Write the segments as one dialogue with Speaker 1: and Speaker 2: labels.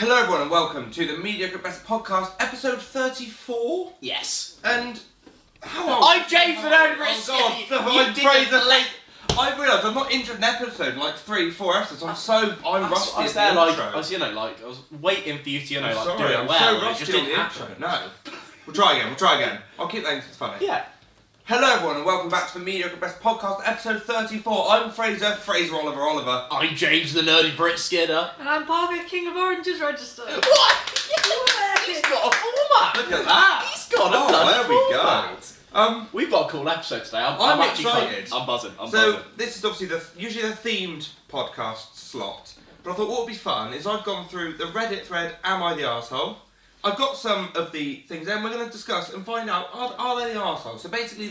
Speaker 1: Hello everyone and welcome to the Mediocre Best Podcast, episode 34.
Speaker 2: Yes.
Speaker 1: And
Speaker 2: I'm James and I'm Risky.
Speaker 1: Oh God, I'm Fraser. I realised I'm not injured an episode in like 3-4 episodes. I'm rusty.
Speaker 2: I was there I was waiting for you to, do it well.
Speaker 1: I'm so rusty. It just didn't happen. No. We'll try again. I'll keep that it's funny.
Speaker 2: Yeah.
Speaker 1: Hello everyone and welcome back to the Mediocre Best Podcast, episode 34. I'm Fraser Oliver.
Speaker 2: I'm James the Nerdy Brit Skidder.
Speaker 3: And I'm Parker, King of Oranges Register.
Speaker 2: What? He's got a format.
Speaker 1: Look at that.
Speaker 2: He's got a
Speaker 1: there we
Speaker 2: go. We've got a cool episode today. I'm
Speaker 1: excited.
Speaker 2: I'm buzzing.
Speaker 1: This is obviously usually the themed podcast slot. But I thought what would be fun is I've gone through the Reddit thread, Am I the Arsehole? I've got some of the things there and we're going to discuss and find out, are they the arseholes? So basically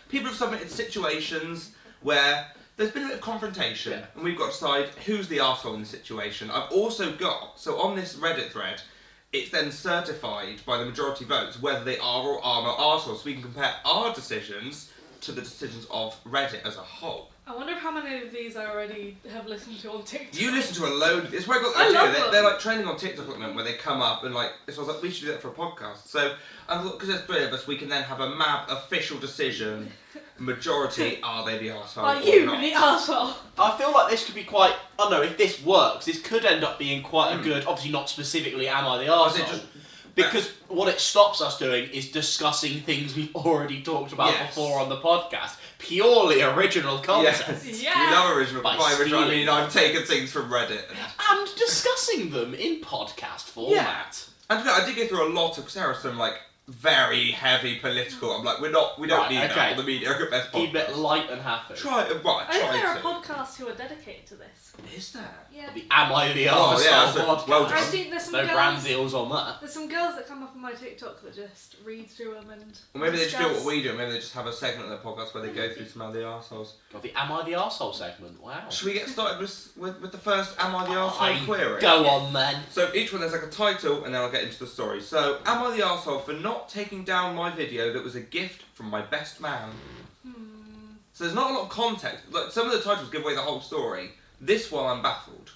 Speaker 1: people have submitted situations where there's been a bit of confrontation and we've got to decide who's the arsehole in the situation. I've also got, so on this Reddit thread, it's then certified by the majority votes whether they are or are not arseholes, so we can compare our decisions to the decisions of Reddit as a whole.
Speaker 3: I wonder how many of these I already have listened to on TikTok.
Speaker 1: You listen to a load. It's where I got the idea. They're like trending on TikTok at the moment where they come up and like. So I was like, we should do that for a podcast. So I thought because there's three of us, we can then have a map official decision. Majority are they the arsehole?
Speaker 3: Are you the arsehole?
Speaker 2: I feel like this could be quite. I don't know if this works. This could end up being quite a good. Obviously, not specifically. Am I the arsehole? Because what it stops us doing is discussing things we've already talked about before on the podcast. Purely original content.
Speaker 1: Yes.
Speaker 3: Yeah.
Speaker 1: We love original. By original, I mean
Speaker 2: them.
Speaker 1: I've taken things from Reddit.
Speaker 2: And discussing them in podcast format.
Speaker 1: And I did go through a lot of, because there are some like very heavy political. I'm like, we don't need that on the Mediocre Best Podcast.
Speaker 2: Keep it light and happy.
Speaker 1: I think
Speaker 3: there are podcasts who are dedicated to this.
Speaker 1: Is there?
Speaker 3: Yeah.
Speaker 2: The Am I the Arsehole podcast.
Speaker 1: Well done.
Speaker 3: I've seen there's some
Speaker 2: no
Speaker 3: girls,
Speaker 2: brand deals on that.
Speaker 3: There's some girls that come up on my TikTok that just read through them and.
Speaker 1: Or maybe they just do what we do. Maybe they just have a segment of their podcast where they go through some of the arseholes.
Speaker 2: Got the Am I the Arsehole segment. Wow.
Speaker 1: Should we get started with the first Am I the Arsehole query?
Speaker 2: Go on then.
Speaker 1: So each one there's like a title and then I'll get into the story. So, am I the arsehole for not taking down my video that was a gift from my best man? So there's not a lot of context. Like some of the titles give away the whole story. This one I'm baffled.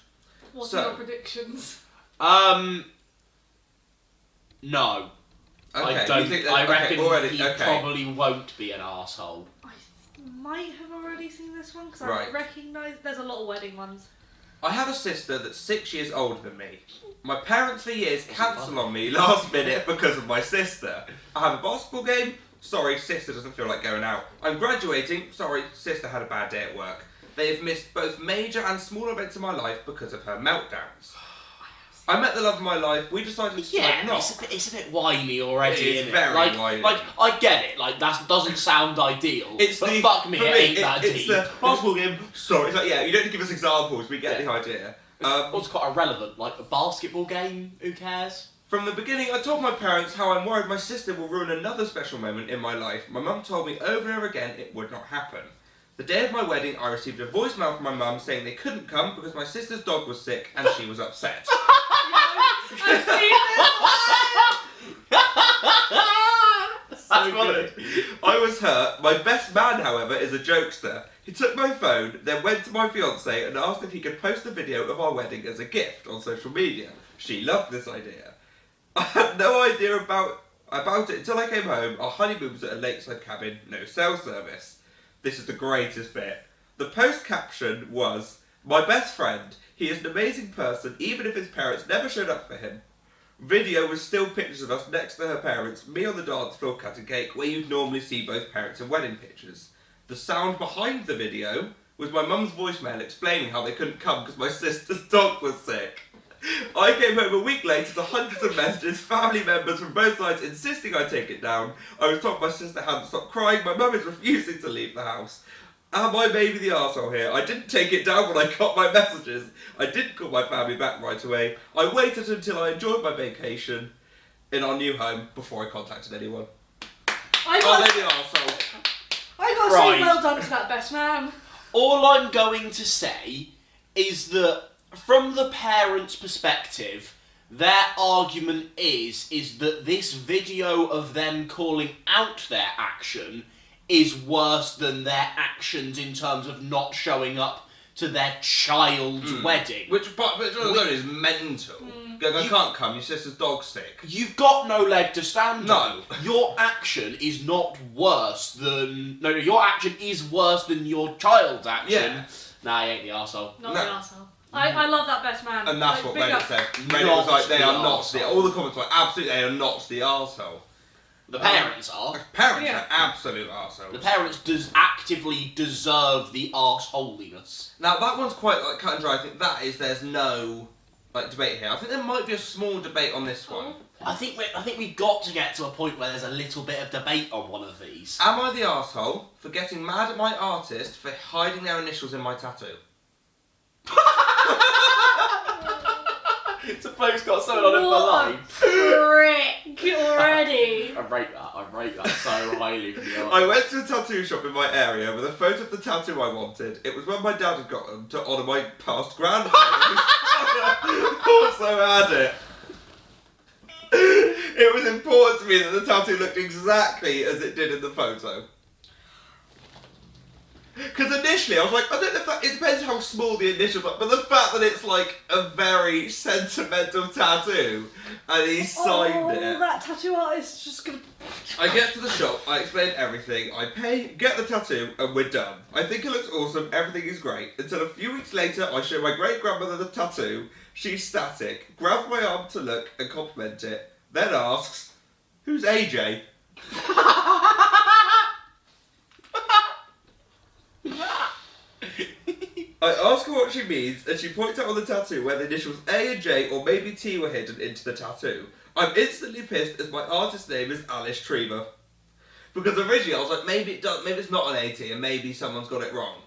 Speaker 3: What are your predictions?
Speaker 2: No.
Speaker 1: Okay,
Speaker 2: I don't.
Speaker 1: you think
Speaker 2: I reckon
Speaker 1: already,
Speaker 2: he probably won't be an arsehole.
Speaker 3: I might have already seen this one because
Speaker 1: Right.
Speaker 3: I recognise there's a lot of wedding ones.
Speaker 1: I have a sister that's 6 years older than me. My parents for years cancel on me last minute because of my sister. I have a basketball game. Sorry, sister doesn't feel like going out. I'm graduating. Sorry, sister had a bad day at work. They have missed both major and small events in my life because of her meltdowns. I met the love of my life. We decided to not.
Speaker 2: It's a bit whiny already,
Speaker 1: It is
Speaker 2: isn't
Speaker 1: very
Speaker 2: it?
Speaker 1: whiny.
Speaker 2: Like, I get it. Like, that doesn't sound ideal. But fuck me, it ain't that deep.
Speaker 1: It's the basketball game. Sorry, it's like, you don't need to give us examples. We get the idea.
Speaker 2: It's quite irrelevant. Like, a basketball game, who cares?
Speaker 1: From the beginning, I told my parents how I'm worried my sister will ruin another special moment in my life. My mum told me over and over again it would not happen. The day of my wedding, I received a voicemail from my mum saying they couldn't come because my sister's dog was sick and she was upset.
Speaker 3: I've seen this
Speaker 1: That's funny. I was hurt. My best man, however, is a jokester. He took my phone, then went to my fiancée and asked if he could post a video of our wedding as a gift on social media. She loved this idea. I had no idea about it until I came home. Our honeymoon was at a lakeside cabin, no cell service. This is the greatest bit. The post caption was, "My best friend, he is an amazing person even if his parents never showed up for him." Video was still pictures of us next to her parents, me on the dance floor cutting cake where you'd normally see both parents in wedding pictures. The sound behind the video was my mum's voicemail explaining how they couldn't come because my sister's dog was sick. I came home a week later to hundreds of messages, family members from both sides insisting I take it down. I was told my sister hadn't stopped crying, my mum is refusing to leave the house. Am I maybe the arsehole here? I didn't take it down when I got my messages. I didn't call my family back right away. I waited until I enjoyed my vacation in our new home before I contacted anyone.
Speaker 3: I
Speaker 1: Are they the arsehole?
Speaker 3: got to say well done to that best man.
Speaker 2: All I'm going to say is that from the parents' perspective, their argument is that this video of them calling out their action is worse than their actions in terms of not showing up to their child's wedding.
Speaker 1: Which is mental. Going, I can't come, your sister's dog's sick.
Speaker 2: You've got no leg to stand
Speaker 1: No.
Speaker 2: on. Your action is not worse than... No, your action is worse than your child's action.
Speaker 1: Yeah.
Speaker 2: Nah, he ain't the arsehole.
Speaker 3: Not
Speaker 1: No.
Speaker 3: the arsehole. I love that best man.
Speaker 1: And that's
Speaker 3: Like,
Speaker 1: what
Speaker 3: big
Speaker 1: Reddit
Speaker 3: up.
Speaker 1: said. Reddit
Speaker 2: Not
Speaker 1: was like, they
Speaker 2: the
Speaker 1: are not
Speaker 2: arsehole.
Speaker 1: the... All the comments were like, absolutely, they are not the arsehole.
Speaker 2: The parents are.
Speaker 1: Parents
Speaker 3: Yeah.
Speaker 1: are absolute arseholes.
Speaker 2: The parents actively deserve the arseholiness.
Speaker 1: Now, that one's quite like cut and dry. I think there's no like debate here. I think there might be a small debate on this one.
Speaker 2: I think we've got to get to a point where there's a little bit of debate on one of these.
Speaker 1: Am I the arsehole for getting mad at my artist for hiding their initials in my tattoo?
Speaker 2: It's a bloke's got something on it for
Speaker 3: What
Speaker 2: life.
Speaker 3: a prick already.
Speaker 2: I rate that so highly from your...
Speaker 1: I went to a tattoo shop in my area with a photo of the tattoo I wanted. It was when my dad had got them to honour my past grandfather who also had it. It was important to me that the tattoo looked exactly as it did in the photo. Because initially I was like, I don't know if that... It depends how small the initials are, but the fact that it's like a very sentimental tattoo and he signed it.
Speaker 3: That tattoo artist is just gonna...
Speaker 1: I get to the shop, I explain everything, I pay, get the tattoo, and we're done. I think it looks awesome, everything is great. Until a few weeks later, I show my great-grandmother the tattoo, she's static, grabs my arm to look and compliment it, then asks, "Who's AJ?" I ask her what she means, and she points out on the tattoo where the initials A and J or maybe T were hidden into the tattoo. I'm instantly pissed as my artist's name is Alice Treva. Because originally I was like, maybe it's not an AT and maybe someone's got it wrong.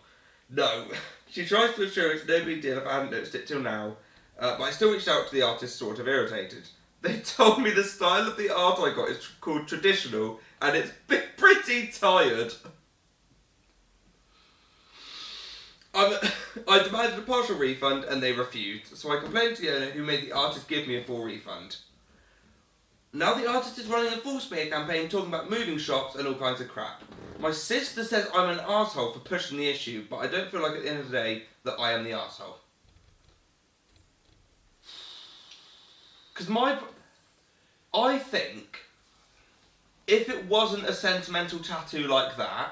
Speaker 1: No. She tries to assure it's no big deal if I hadn't noticed it till now, but I still reached out to the artist sort of irritated. They told me the style of the art I got is called traditional and it's pretty tired. I demanded a partial refund and they refused, so I complained to the owner who made the artist give me a full refund. Now the artist is running a full smear campaign talking about moving shops and all kinds of crap. My sister says I'm an arsehole for pushing the issue, but I don't feel like at the end of the day that I am the arsehole. Because I think if it wasn't a sentimental tattoo like that,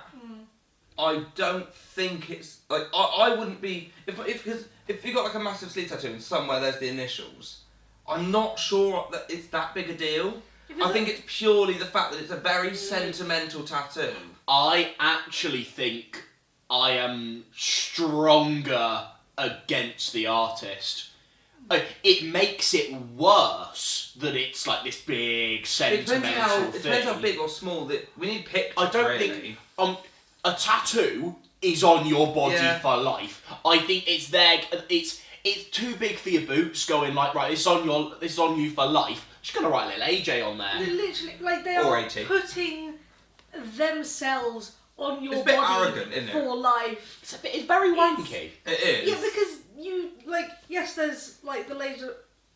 Speaker 1: I don't think it's like I wouldn't be if you got like a massive sleeve tattoo and somewhere there's the initials, I'm not sure that it's that big a deal. I think it's purely the fact that it's a very sentimental tattoo.
Speaker 2: I actually think I am stronger against the artist. It makes it worse that it's like this big sentimental thing.
Speaker 1: It depends how big or small that we need pictures.
Speaker 2: I don't
Speaker 1: really.
Speaker 2: think a tattoo is on your body
Speaker 1: Yeah.
Speaker 2: for life. I think it's there. It's too big for your boots. Going like, right, this is on you for life. Just gonna write a little AJ on there.
Speaker 3: Literally, like they
Speaker 1: Or
Speaker 3: are
Speaker 1: 80.
Speaker 3: putting themselves on your
Speaker 1: It's a bit
Speaker 3: body
Speaker 1: arrogant, isn't it?
Speaker 3: for life.
Speaker 2: It's very wanky.
Speaker 1: It is.
Speaker 3: Yeah, because you yes, there's like the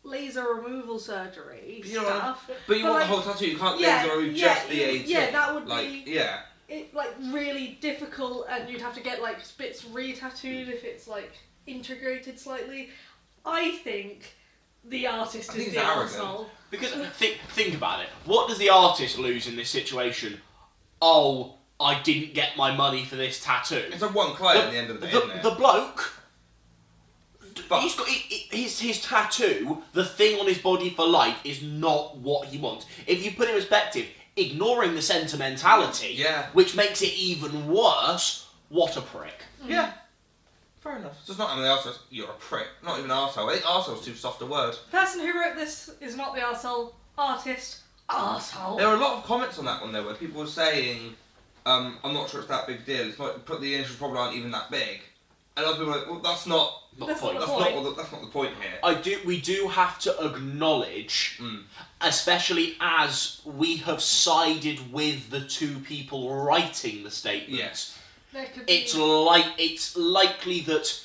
Speaker 3: laser removal surgery
Speaker 1: You know
Speaker 3: stuff.
Speaker 1: But you want
Speaker 3: like,
Speaker 1: the whole tattoo. You can't
Speaker 3: yeah,
Speaker 1: laser remove
Speaker 3: yeah,
Speaker 1: just the AT.
Speaker 3: yeah, that would
Speaker 1: like,
Speaker 3: be-
Speaker 1: yeah.
Speaker 3: It like really difficult, and you'd have to get like bits re-tattooed if it's like integrated slightly. I think the artist
Speaker 1: I think
Speaker 3: is
Speaker 1: it's
Speaker 3: the
Speaker 1: arrogant.
Speaker 3: arsehole.
Speaker 2: Because think about it. What does the artist lose in this situation? Oh, I didn't get my money for this tattoo.
Speaker 1: It's a one client at the end of the day, isn't it?
Speaker 2: The bloke.
Speaker 1: But-
Speaker 2: He's got his tattoo. The thing on his body for life is not what he wants. If you put it in perspective, ignoring the sentimentality,
Speaker 1: Yeah.
Speaker 2: which makes it even worse. What a prick.
Speaker 1: Yeah. Fair enough. So it's not, the arsehole, you're a prick. Not even arsehole. I think arsehole's too soft a word.
Speaker 3: Person who wrote this is not the arsehole. Artist, arsehole.
Speaker 1: There were a lot of comments on that one though, where people were saying, I'm not sure it's that big a deal. It's not, the initials probably aren't even that big. And other people were like, well, that's not
Speaker 2: Not
Speaker 3: That's
Speaker 2: the point.
Speaker 3: not
Speaker 1: that's not the point here.
Speaker 2: We do have to acknowledge, especially as we have sided with the two people writing the statements.
Speaker 1: Yes.
Speaker 3: There could be...
Speaker 2: It's likely that.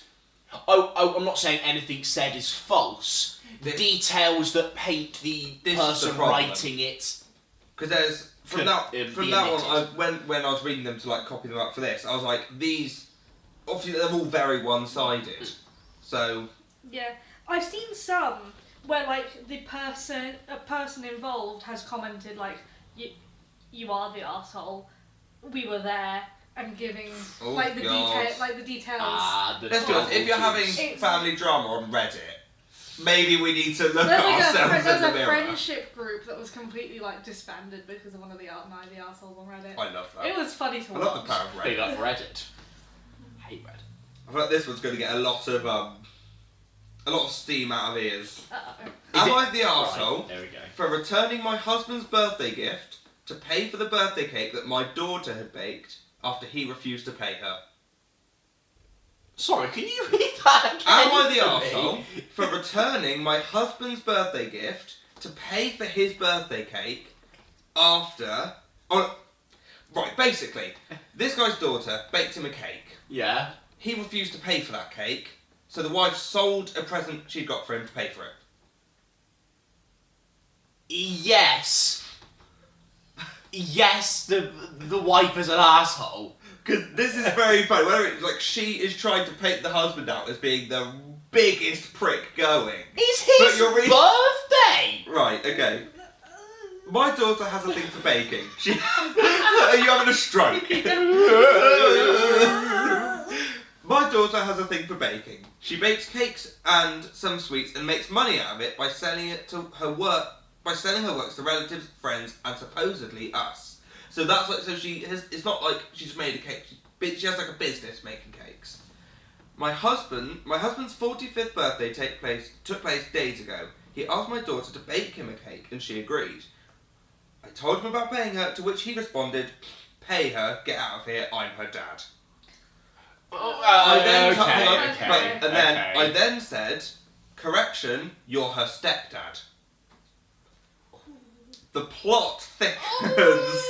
Speaker 2: I'm not saying anything said is false. Details that paint the
Speaker 1: This is the
Speaker 2: person
Speaker 1: problem.
Speaker 2: writing it.
Speaker 1: Because there's from
Speaker 2: Could
Speaker 1: that
Speaker 2: be
Speaker 1: one, when I was reading them to like copy them up for this, I was like, these obviously they're all very one-sided. So
Speaker 3: Yeah, I've seen some where like a person involved has commented like, you are the arsehole. We were there, and giving like the details.
Speaker 1: Let's be honest, if you're having family drama on Reddit, maybe we need to look at ourselves in the mirror.
Speaker 3: There's a friendship group that was completely like disbanded because of one of the arseholes on Reddit.
Speaker 1: I love that.
Speaker 3: It was funny to watch.
Speaker 1: I love the power of Reddit.
Speaker 2: Big up Reddit. I hate Reddit.
Speaker 1: I feel like this one's going to get a lot of steam out of ears.
Speaker 3: Uh-oh.
Speaker 1: Am I the arsehole
Speaker 2: Right, there we go.
Speaker 1: for returning my husband's birthday gift to pay for the birthday cake that my daughter had baked after he refused to pay her?
Speaker 2: Sorry, can you read that again?
Speaker 1: Am I the
Speaker 2: for me?
Speaker 1: arsehole for returning my husband's birthday gift to pay for his birthday cake after... Right, basically, this guy's daughter baked him a cake.
Speaker 2: Yeah.
Speaker 1: He refused to pay for that cake, so the wife sold a present she'd got for him to pay for it.
Speaker 2: Yes. Yes, the wife is an asshole.
Speaker 1: Because this is very funny. Whether it's like she is trying to paint the husband out as being the biggest prick going.
Speaker 2: It's his birthday!
Speaker 1: Right, okay. My daughter has a thing for baking. Are you having a stroke? My daughter has a thing for baking. She bakes cakes and some sweets and makes money out of it by selling her works to relatives, friends, and supposedly us. So that's like, it's not like she just made a cake. She has like a business making cakes. My husband's 45th birthday took place days ago. He asked my daughter to bake him a cake and she agreed. I told him about paying her, to which he responded, "Pay her, get out of here, I'm her dad." I then said, "Correction, you're her stepdad." The plot thickens.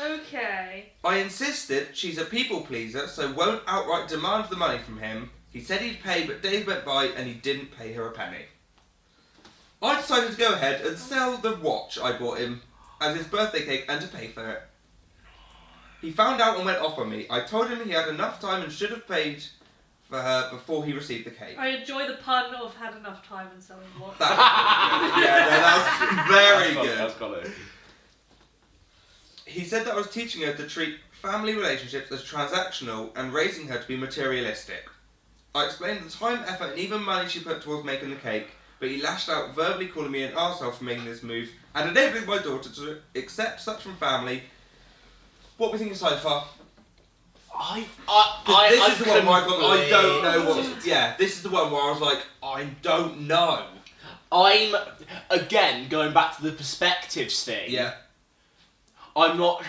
Speaker 3: Okay.
Speaker 1: I insisted she's a people pleaser, so won't outright demand the money from him. He said he'd pay, but days went by and he didn't pay her a penny. I decided to go ahead and sell the watch I bought him as his birthday cake and to pay for it. He found out and went off on me. I told him he had enough time and should have paid for her before he received the cake.
Speaker 3: I enjoy the pun of had enough time and selling what.
Speaker 1: That's very good.
Speaker 2: That's got it.
Speaker 1: He said that I was teaching her to treat family relationships as transactional and raising her to be materialistic. I explained the time, effort and even money she put towards making the cake, but he lashed out, verbally calling me an arsehole for making this move and enabling my daughter to accept such from family. What are we thinking so far? This is the one where I don't know what... Yeah, this is the one where I was like, I don't know.
Speaker 2: I'm, again, going back to the perspectives thing.
Speaker 1: Yeah.
Speaker 2: I'm not...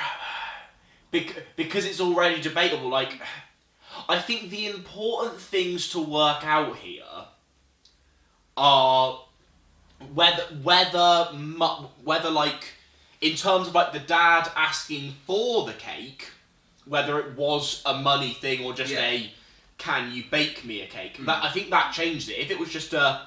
Speaker 2: Because it's already debatable, like... I think the important things to work out here are whether like, in terms of like the dad asking for the cake, whether it was a money thing or just a, can you bake me a cake? That, I think that changed it. If it was just a,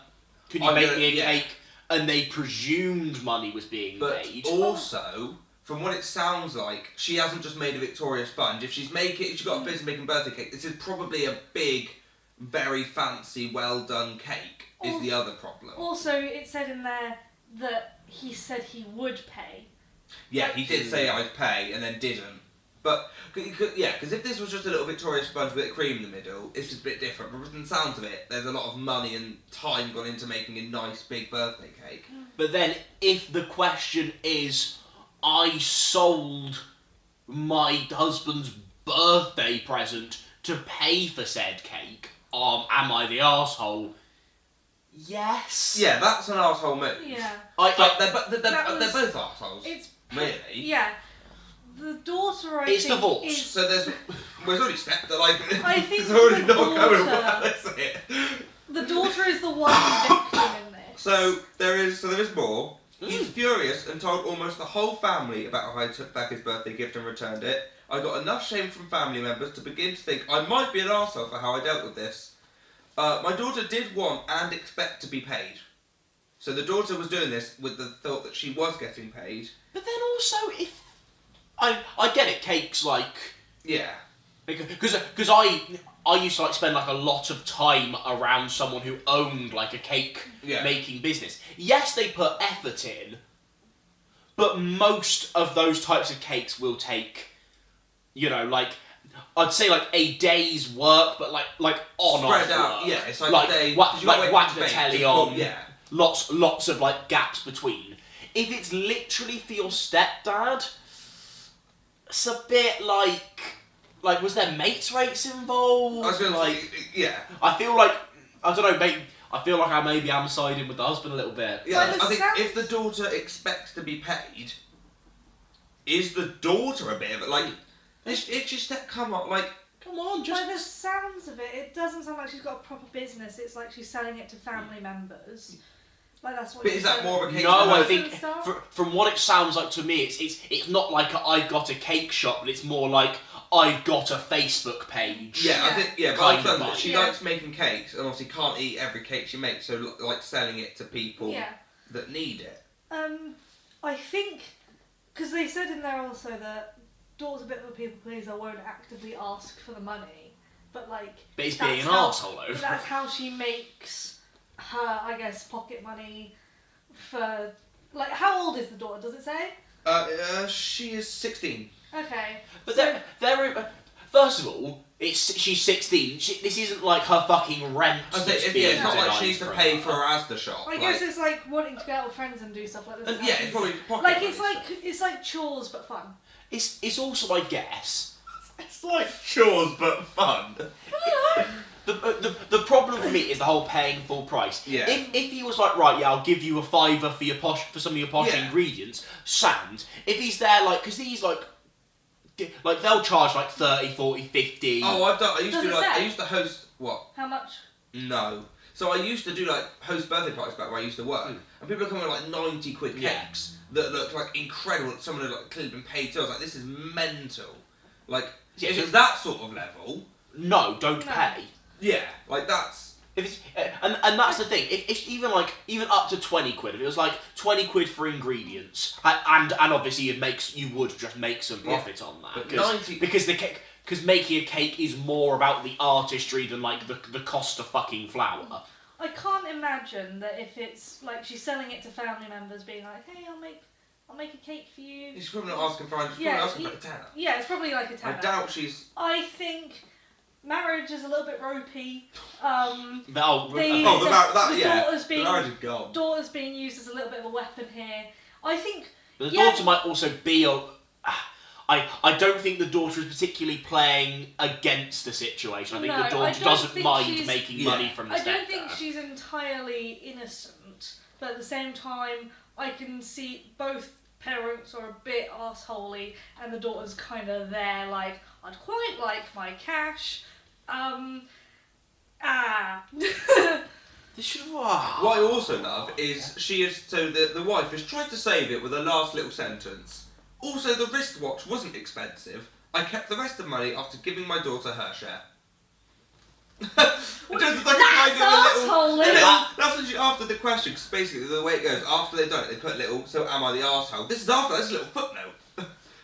Speaker 2: can you bake me a cake, and they presumed money was being made.
Speaker 1: But also, from what it sounds like, she hasn't just made a Victoria sponge. If she's got a business making birthday cake, this is probably a big, very fancy, well done cake. Is the other problem.
Speaker 3: Also, it said in there that he said he would pay.
Speaker 1: Yeah, he did say I'd pay and then didn't. But, yeah, because if this was just a little Victoria sponge with a bit of cream in the middle, it's just a bit different. But from the sounds of it, there's a lot of money and time gone into making a nice big birthday cake.
Speaker 2: But then, if the question is, I sold my husband's birthday present to pay for said cake, am I the arsehole? Yes.
Speaker 1: Yeah, that's an arsehole move.
Speaker 3: Yeah.
Speaker 1: They're both arseholes.
Speaker 3: It's
Speaker 1: really.
Speaker 3: Yeah. The daughter,
Speaker 2: it's
Speaker 3: think,
Speaker 2: divorce.
Speaker 3: is...
Speaker 1: So there's already stepped. Like,
Speaker 3: I think
Speaker 1: it's already
Speaker 3: the
Speaker 1: not going
Speaker 3: daughter-
Speaker 1: well. Is it?
Speaker 3: The daughter is the one victim in this.
Speaker 1: So there is more. He's furious and told almost the whole family about how I took back his birthday gift and returned it. I got enough shame from family members to begin to think I might be an arsehole for how I dealt with this. My daughter did want and expect to be paid. So the daughter was doing this with the thought that she was getting paid.
Speaker 2: But then also, if I get it, cake's like,
Speaker 1: yeah,
Speaker 2: because I I used to like spend like a lot of time around someone who owned like a cake making business. Yes, they put effort in, but most of those types of cakes will take, you know, like I'd say like a day's work, but like on
Speaker 1: spread
Speaker 2: off
Speaker 1: out.
Speaker 2: work.
Speaker 1: Yeah, it's like a day.
Speaker 2: Whack the telly on.
Speaker 1: Yeah.
Speaker 2: Lots of like gaps between. If it's literally for your stepdad, it's a bit like was there mates rates involved?
Speaker 1: I was going to
Speaker 2: like,
Speaker 1: say, yeah.
Speaker 2: I feel like I don't know, mate. I feel like I maybe am siding with the husband a little bit.
Speaker 1: Yeah, I think if the daughter expects to be paid, is the daughter a bit of it? Like, it just come on, like.
Speaker 2: Come on, just.
Speaker 3: By the sounds of it, it doesn't sound like she's got a proper business. It's like she's selling it to family members. Like that's what.
Speaker 1: But is that more of a cake?
Speaker 2: No, I think from what it sounds like to me, it's not like I've got a cake shop, but it's more like I've got a Facebook page.
Speaker 1: Yeah, I think but
Speaker 2: kind
Speaker 1: I
Speaker 2: of
Speaker 1: that she likes making cakes, and obviously can't eat every cake she makes, so like selling it to people that need it.
Speaker 3: I think because they said in there also that daughter's a bit of a people pleaser, won't actively ask for the money, but
Speaker 2: it's being an arsehole though.
Speaker 3: That's how she makes her, I guess, pocket money for how old is the daughter? Does it say?
Speaker 1: She is 16.
Speaker 3: Okay.
Speaker 2: But so, first of all, she's 16. This isn't like her fucking rent.
Speaker 1: It's not like she needs to pay for her Asda shop.
Speaker 3: I guess it's like wanting to go out with friends and do stuff like this.
Speaker 1: Yeah, it's probably pocket money.
Speaker 3: It's like chores but fun.
Speaker 2: It's also, I guess.
Speaker 1: It's like chores but fun.
Speaker 2: The problem for me is the whole paying full price.
Speaker 1: Yeah.
Speaker 2: If he was like, right, yeah, I'll give you a £5 for some of your posh ingredients, sound. If he's there, because he's like they'll charge 30, 40, 50.
Speaker 1: Oh, I used to host what?
Speaker 3: How much?
Speaker 1: No. So I used to do host birthday parties back where I used to work, and people are coming with 90 quid cakes that look incredible. Someone had clearly been paid to. I was like, this is mental. If it's that sort of level,
Speaker 2: no, don't pay.
Speaker 1: Yeah, that's.
Speaker 2: If it's, and that's the thing. If even up to 20 quid, if it was 20 quid for ingredients, and obviously you would just make some profit on that. Because making a cake is more about the artistry than the cost of fucking flour.
Speaker 3: I can't imagine that if it's she's selling it to family members, being like, hey, I'll make a cake for you.
Speaker 1: She's probably not asking for. She's probably asking for a tenner.
Speaker 3: Yeah, it's probably a tenner.
Speaker 1: I doubt she's.
Speaker 3: I think. Marriage is a little bit ropey.
Speaker 1: Daughter's
Speaker 3: being used as a little bit of a weapon here. I think
Speaker 2: the daughter might also be I don't think the daughter is particularly playing against the situation. I think the daughter doesn't mind making money from the stepdad.
Speaker 3: I don't think she's entirely innocent, but at the same time, I can see both parents are a bit arseholey, and the daughter's kind of there I'd quite like my cash.
Speaker 1: What I also love is the wife has tried to save it with a last little sentence. Also, the wristwatch wasn't expensive. I kept the rest of the money after giving my daughter her share. That's literally after the question, because basically the way it goes, after they've done it, they put so am I the arsehole? This is after, that's a little footnote.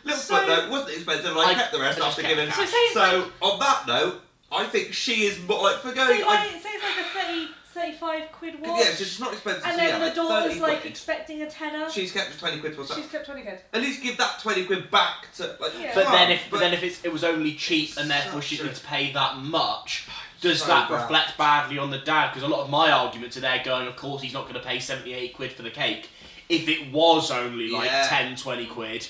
Speaker 1: Footnote, wasn't expensive, and I kept the rest after giving cash. So, on that note, I think she is more for going.
Speaker 3: Say it's a 35 quid watch.
Speaker 1: Yeah, she's not expensive.
Speaker 3: And then the daughter's expecting a tenner.
Speaker 1: She's kept 20 quid for herself.
Speaker 3: She's kept 20 quid.
Speaker 1: At least give that 20 quid back to.
Speaker 2: But then if it was only cheap and therefore she needs to pay that much, does that reflect badly on the dad? Because a lot of my arguments are there going, of course he's not going to pay 78 quid for the cake. If it was only 10, 20 quid.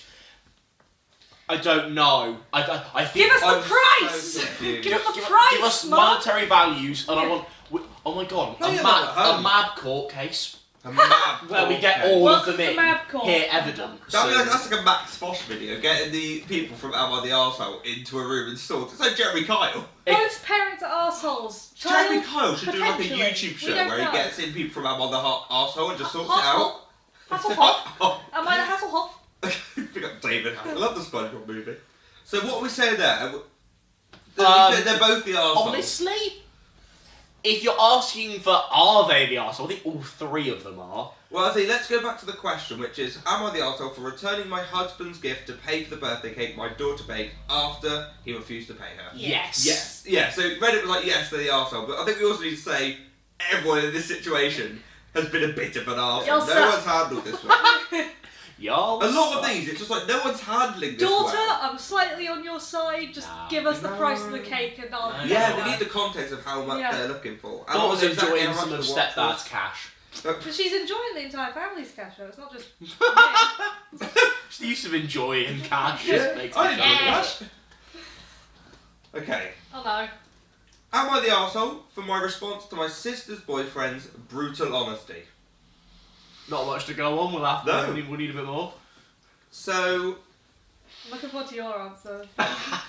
Speaker 2: I don't know. I think.
Speaker 3: Give us the price! Give us the price!
Speaker 2: Give us monetary values, and I want. Oh my god, a MAB court case. Where we get all of them in. Here, evidence.
Speaker 1: That's like a Max Fosh video, getting the people from Am I the Arsehole into a room and sort. It's like Jeremy Kyle.
Speaker 3: Both parents are arseholes.
Speaker 1: Jeremy Kyle should do a YouTube show where he gets in people from Am I the Arsehole and just sorts it out.
Speaker 3: Hasselhoff. Am I the Hasselhoff?
Speaker 1: Pick up David. I love the SpongeBob movie. So what we say there? They're both the arseholes.
Speaker 2: Honestly, if you're asking for are they the arsehole, I think all three of them are.
Speaker 1: Well, I think let's go back to the question, which is, am I the arsehole for returning my husband's gift to pay for the birthday cake my daughter baked after he refused to pay her?
Speaker 2: Yes.
Speaker 1: Yes. Yeah, so Reddit was like, yes, they're the arsehole, but I think we also need to say everyone in this situation has been a bit of an arsehole. No one's handled this one.
Speaker 2: Y'all
Speaker 1: A lot
Speaker 2: suck.
Speaker 1: of these, it's just like, no one's handling this
Speaker 3: Daughter,
Speaker 1: well.
Speaker 3: I'm slightly on your side. Just give us the price of the cake and I'll...
Speaker 2: No.
Speaker 1: Yeah, we need the context of how much they're looking for. And
Speaker 2: Daughter's
Speaker 1: also exactly
Speaker 2: enjoying
Speaker 1: how
Speaker 2: some
Speaker 1: much
Speaker 2: of
Speaker 1: the watch
Speaker 2: stepdad's
Speaker 1: was.
Speaker 2: cash.
Speaker 3: But she's enjoying the entire family's cash though, it's not just me.
Speaker 2: She's used to enjoying cash.
Speaker 1: Yeah,
Speaker 2: Just makes
Speaker 1: I
Speaker 2: me
Speaker 1: enjoy
Speaker 2: jealous.
Speaker 1: cash. Okay.
Speaker 3: Oh no.
Speaker 1: Am I the arsehole for my response to my sister's boyfriend's brutal honesty?
Speaker 2: Not much to go on with that.
Speaker 1: No.
Speaker 2: We need a bit more.
Speaker 1: So,
Speaker 3: I'm looking forward to your answer.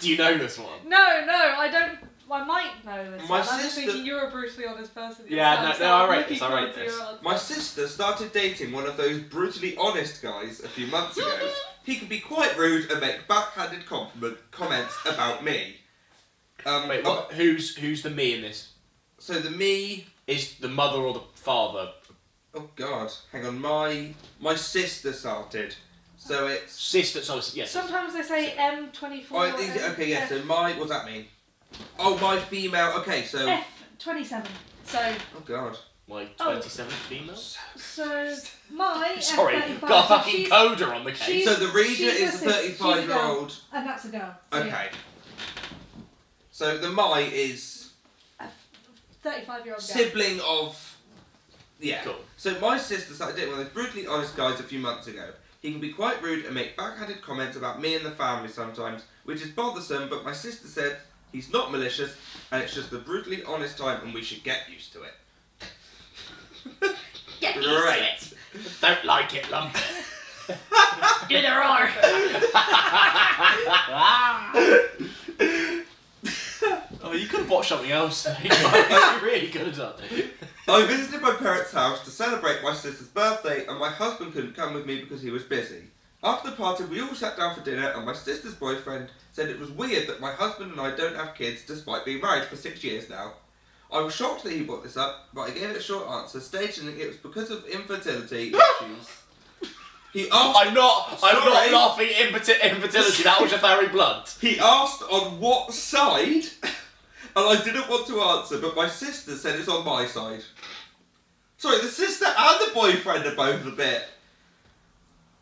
Speaker 2: Do you know this one?
Speaker 3: No, I don't. I might know this
Speaker 1: My
Speaker 3: one. I'm just
Speaker 1: sister-
Speaker 3: thinking you're a brutally honest person.
Speaker 2: Yeah,
Speaker 3: yourself,
Speaker 2: no,
Speaker 3: so
Speaker 2: I
Speaker 3: I'm
Speaker 2: rate
Speaker 3: looking
Speaker 2: this, I rate
Speaker 3: forward to
Speaker 2: this.
Speaker 3: your answer.
Speaker 1: my sister started dating one of those brutally honest guys a few months ago. He can be quite rude and make backhanded comments about me.
Speaker 2: Wait, what? Who's the me in this?
Speaker 1: So the me...
Speaker 2: Is the mother or the father?
Speaker 1: Oh God, hang on, my sister started. So it's...
Speaker 2: Sister, so yes.
Speaker 3: Sometimes they say M24.
Speaker 1: Oh, okay, yeah, so my... What's that mean? Oh, my female... Okay, so...
Speaker 3: F27. So,
Speaker 1: Oh God.
Speaker 2: My 27th female?
Speaker 3: so my
Speaker 2: Sorry,
Speaker 3: F35.
Speaker 2: got a
Speaker 3: so
Speaker 2: fucking
Speaker 3: she's-
Speaker 2: coder on the case.
Speaker 3: she's-
Speaker 1: So the reader
Speaker 3: she's
Speaker 1: is a
Speaker 3: a sis, she's a
Speaker 1: 35-year-old...
Speaker 3: And that's a girl. So
Speaker 1: Okay. So the my is
Speaker 3: 35-year-old girl.
Speaker 1: sibling of... Yeah.
Speaker 2: Cool.
Speaker 1: So my sister started dating one of those brutally honest guys a few months ago. He can be quite rude and make backhanded comments about me and the family sometimes, which is bothersome, but my sister said he's not malicious and it's just a brutally honest time and we should get used to it.
Speaker 2: Get used
Speaker 1: Great.
Speaker 2: to it. Don't like it, lump.
Speaker 3: Neither are.
Speaker 2: Oh, you could have watched something else. You really could have done.
Speaker 1: I visited my parents' house to celebrate my sister's birthday and my husband couldn't come with me because he was busy. After the party, we all sat down for dinner and my sister's boyfriend said it was weird that my husband and I don't have kids despite being married for 6 years now. I was shocked that he brought this up, but I gave it a short answer, stating that it was because of infertility issues. He asked...
Speaker 2: I'm not
Speaker 1: Sorry.
Speaker 2: laughing at infertility. That was just very blunt.
Speaker 1: He asked on what side, and I didn't want to answer, but my sister said it's on my side. Sorry, the sister and the boyfriend are both a bit...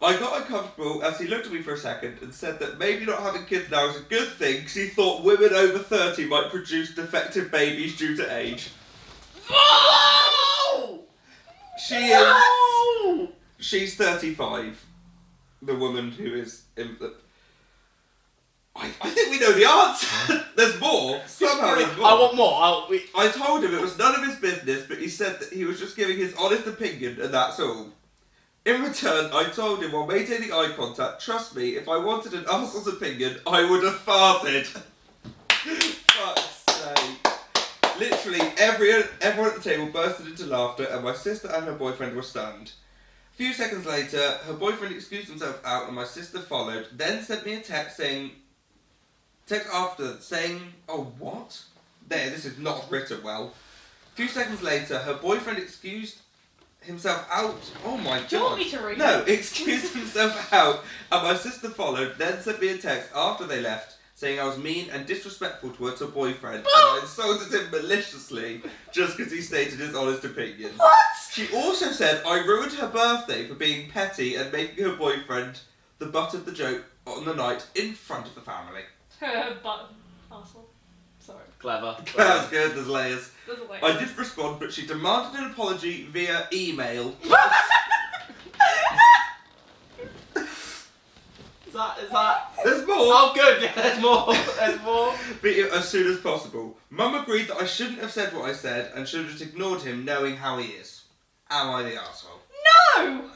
Speaker 1: I got uncomfortable as he looked at me for a second and said that maybe not having kids now is a good thing because he thought women over 30 might produce defective babies due to age.
Speaker 2: No!
Speaker 1: She is...
Speaker 2: No!
Speaker 1: She's 35. The woman who is... I think we know the answer. There's more. Somehow there's more.
Speaker 2: I want more.
Speaker 1: I told him it was none of his business, but he said that he was just giving his honest opinion and that's all. In return, I told him while maintaining eye contact, trust me, if I wanted an arsehole's opinion, I would have farted. Fuck's sake. Literally, everyone at the table bursted into laughter and my sister and her boyfriend were stunned. A few seconds later, her boyfriend excused himself out and my sister followed, then sent me a text saying... oh what? There, this is not written well. A few seconds later, her boyfriend excused himself out. Oh my god.
Speaker 3: Do you want me to read
Speaker 1: No,
Speaker 3: it?
Speaker 1: excused himself out and my sister followed, then sent me a text after they left saying I was mean and disrespectful towards her boyfriend and I insulted him maliciously just because he stated his honest opinion.
Speaker 3: What?
Speaker 1: She also said I ruined her birthday for being petty and making her boyfriend the butt of the joke on the night in front of the family.
Speaker 3: But arsehole. Sorry.
Speaker 2: Clever.
Speaker 1: That was good, there's layers.
Speaker 3: Doesn't like
Speaker 1: I did respond, but she demanded an apology via email.
Speaker 2: Is that?
Speaker 1: There's more!
Speaker 2: Oh, good. Yeah, there's more. There's more.
Speaker 1: But as soon as possible. Mum agreed that I shouldn't have said what I said and should have just ignored him knowing how he is. Am I the arsehole?
Speaker 3: No!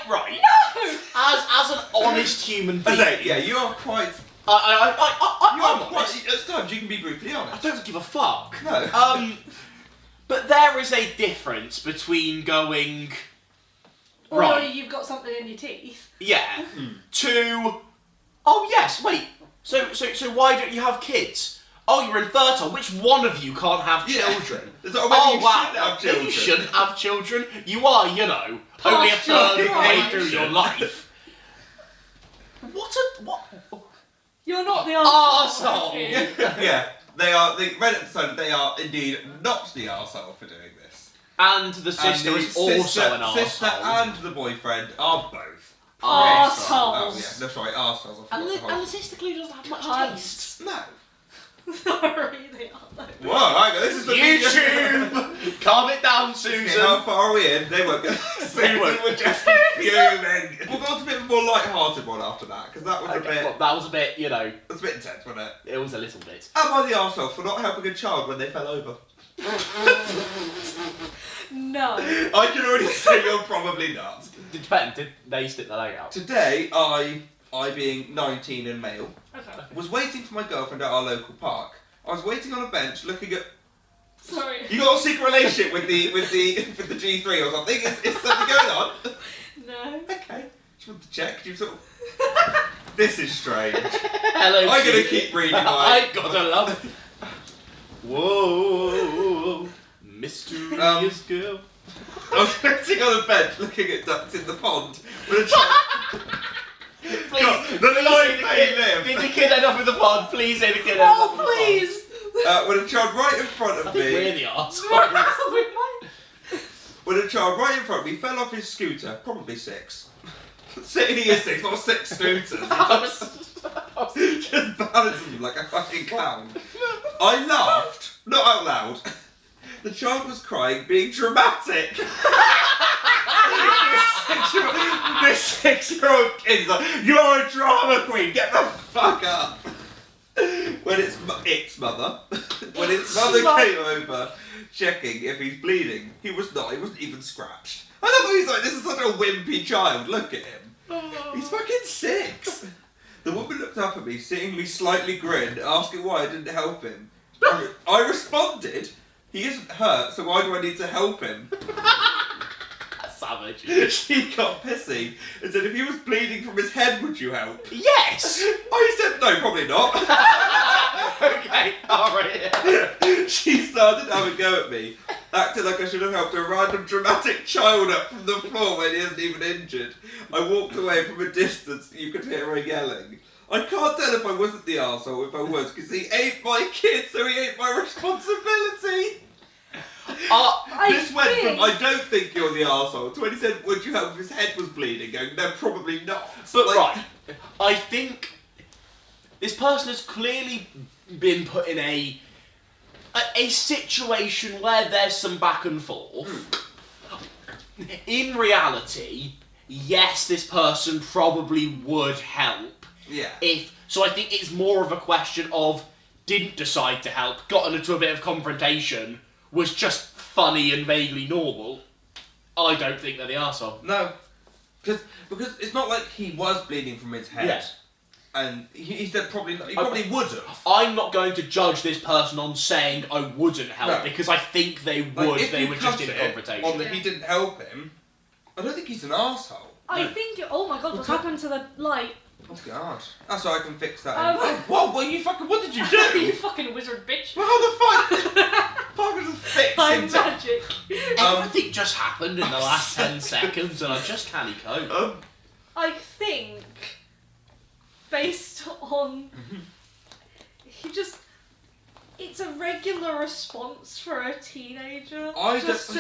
Speaker 2: Right.
Speaker 3: No!
Speaker 2: As an honest human being.
Speaker 1: I say, yeah, you are quite...
Speaker 2: You
Speaker 1: You
Speaker 2: I'm
Speaker 1: are quite...
Speaker 2: honest.
Speaker 1: At times you can be brutally
Speaker 2: I
Speaker 1: honest.
Speaker 2: don't give a fuck.
Speaker 1: No.
Speaker 2: But there is a difference between going...
Speaker 3: Or
Speaker 2: Right.
Speaker 3: you've got something in your teeth.
Speaker 2: Yeah. To... Oh, yes, wait. So why don't you have kids? oh, you're infertile. Which one of you can't have
Speaker 1: Yeah.
Speaker 2: children?
Speaker 1: It's not whether
Speaker 2: Oh,
Speaker 1: you
Speaker 2: wow.
Speaker 1: should have
Speaker 2: Then
Speaker 1: children.
Speaker 2: you shouldn't have children. You are, only a
Speaker 3: Past your
Speaker 2: third of the way
Speaker 3: prime.
Speaker 2: through your life. What?
Speaker 3: You're not the
Speaker 2: Arsehole.
Speaker 1: Yeah, they are. The Reddit decided they are indeed not the arsehole for doing this.
Speaker 2: And the sister
Speaker 1: And the
Speaker 2: is also an
Speaker 1: sister
Speaker 2: arsehole.
Speaker 1: and the boyfriend are both.
Speaker 3: Arseholes.
Speaker 1: Oh yeah, that's right, arseholes. I
Speaker 2: And
Speaker 1: forgot
Speaker 2: the
Speaker 1: whole-
Speaker 2: sister clearly doesn't have much
Speaker 3: Cunts.
Speaker 2: taste.
Speaker 1: No.
Speaker 3: Sorry, they are though.
Speaker 1: Whoa, hang on, this is the
Speaker 2: YouTube! Calm it down, Susan.
Speaker 1: How far are we in? They won't get. Susan
Speaker 2: won't.
Speaker 1: would just be fuming. We'll go on to a bit more light-hearted one after that, because that was a
Speaker 2: Okay,
Speaker 1: bit.
Speaker 2: well, that was a bit,
Speaker 1: That's a bit intense, wasn't it?
Speaker 2: it was a little bit.
Speaker 1: Am I the arsehole for not helping a child when they fell over?
Speaker 3: No.
Speaker 1: I can already say you're probably not.
Speaker 2: Did they stick their leg out?
Speaker 1: Today, I being 19 and male,
Speaker 3: Okay.
Speaker 1: was waiting for my girlfriend at our local park. I was waiting on a bench looking at.
Speaker 3: Sorry.
Speaker 1: You got a secret relationship with the G3 or something? Is something going on?
Speaker 3: No.
Speaker 1: Okay. Just want to check. You sort of. This is strange.
Speaker 2: Hello,
Speaker 1: I'm gonna
Speaker 2: Chief.
Speaker 1: keep reading my.
Speaker 2: I gotta love it. Whoa, mysterious girl.
Speaker 1: I was sitting on a bench looking at ducks in the pond when a child. God, the life they live.
Speaker 2: Did the kid end up in the pond? Please say the kid ends up
Speaker 3: Oh,
Speaker 2: in the pond.
Speaker 3: please!
Speaker 1: When a child right in front
Speaker 2: I
Speaker 1: of
Speaker 2: think we're
Speaker 1: me.
Speaker 2: the arseholes.
Speaker 3: We might.
Speaker 1: When a child right in front of me fell off his scooter, probably 6. Sitting in his 6, not 6 scooters. Just balancing him like a fucking clown. I laughed, not out loud. The child was crying, being dramatic. This 6-year-old kid's like, you're a drama queen, get the fuck up. When its mother came over checking if he's bleeding, he was not, he wasn't even scratched. I love how he's like, this is such a wimpy child, look at him. He's fucking 6. The woman looked up at me, seeing me slightly grin, asking why I didn't help him. I responded, he isn't hurt, so why do I need to help him?
Speaker 2: Savage.
Speaker 1: She got pissy and said, if he was bleeding from his head, would you help?
Speaker 2: Yes!
Speaker 1: I said, no, probably not.
Speaker 2: Okay, alright.
Speaker 1: She started having a go at me, acting like I should have helped a random dramatic child up from the floor when he isn't even injured. I walked away from a distance and you could hear her yelling. I can't tell if I wasn't the arsehole if I was, because he ain't my kid, so he ain't my responsibility. This went from, I don't think you're the arsehole, to when he said, would you help if his head was bleeding, going, no, probably not.
Speaker 2: But
Speaker 1: Like,
Speaker 2: right, I think this person has clearly been put in a situation where there's some back and forth. In reality, yes, this person probably would help.
Speaker 1: Yeah.
Speaker 2: So I think it's more of a question of didn't decide to help, got into a bit of confrontation, was just funny and vaguely normal. I don't think they're the arsehole.
Speaker 1: No. Because it's not like he was bleeding from his head.
Speaker 2: Yeah.
Speaker 1: And he said probably not, he probably would have.
Speaker 2: I'm not going to judge this person on saying I wouldn't help,
Speaker 1: No.
Speaker 2: because I think they would.
Speaker 1: Like, if
Speaker 2: They
Speaker 1: you
Speaker 2: were just
Speaker 1: cut
Speaker 2: in
Speaker 1: it
Speaker 2: confrontation.
Speaker 1: on that he didn't help him, I don't think he's an arsehole.
Speaker 3: I think. Oh my god, what's happened to the light?
Speaker 1: Oh god. That's why I can fix that.
Speaker 3: What
Speaker 1: What did you
Speaker 3: you
Speaker 1: do?
Speaker 3: fucking wizard bitch.
Speaker 1: Well, how the fuck? Parker just fixed
Speaker 3: I'm
Speaker 1: it.
Speaker 3: magic.
Speaker 2: Everything just happened in the last 10 seconds and I just can't cope.
Speaker 3: I think, based on, it's a regular response for a teenager.